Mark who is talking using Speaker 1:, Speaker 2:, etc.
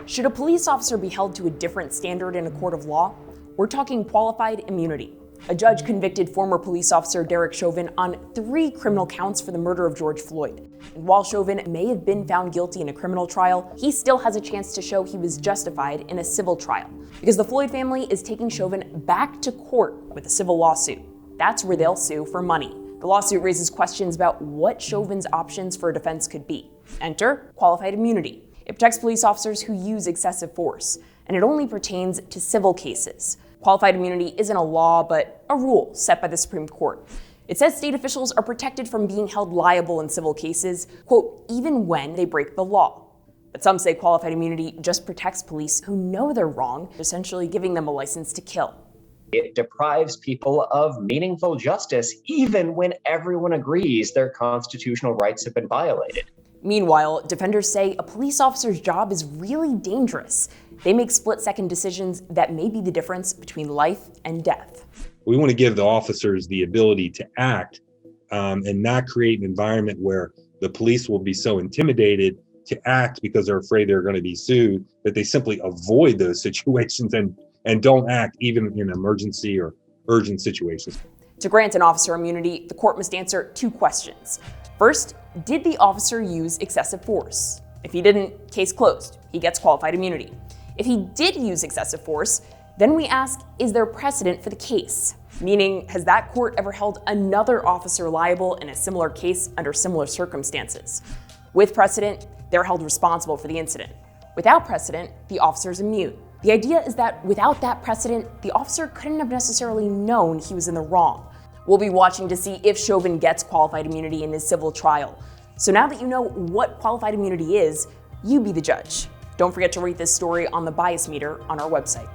Speaker 1: Should a police officer be held to a different standard in a court of law? We're talking qualified immunity. A judge convicted former police officer Derek Chauvin on 3 criminal counts for the murder of George Floyd. And while Chauvin may have been found guilty in a criminal trial, he still has a chance to show he was justified in a civil trial, because the Floyd family is taking Chauvin back to court with a civil lawsuit. That's where they'll sue for money. The lawsuit raises questions about what Chauvin's options for a defense could be. Enter qualified immunity. It protects police officers who use excessive force, and it only pertains to civil cases. Qualified immunity isn't a law, but a rule set by the Supreme Court. It says state officials are protected from being held liable in civil cases, quote, even when they break the law. But some say qualified immunity just protects police who know they're wrong, essentially giving them a license to kill.
Speaker 2: It deprives people of meaningful justice, even when everyone agrees their constitutional rights have been violated.
Speaker 1: Meanwhile, defenders say a police officer's job is really dangerous. They make split-second decisions that may be the difference between life and death.
Speaker 3: We want to give the officers the ability to act and not create an environment where the police will be so intimidated to act because they're afraid they're going to be sued that they simply avoid those situations and don't act even in emergency or urgent situations.
Speaker 1: To grant an officer immunity, the court must answer 2 questions. First, did the officer use excessive force? If he didn't, case closed. He gets qualified immunity. If he did use excessive force, then we ask, is there precedent for the case? Meaning, has that court ever held another officer liable in a similar case under similar circumstances? With precedent, they're held responsible for the incident. Without precedent, the officer's immune. The idea is that without that precedent, the officer couldn't have necessarily known he was in the wrong. We'll be watching to see if Chauvin gets qualified immunity in his civil trial. So now that you know what qualified immunity is, you be the judge. Don't forget to rate this story on the bias meter on our website.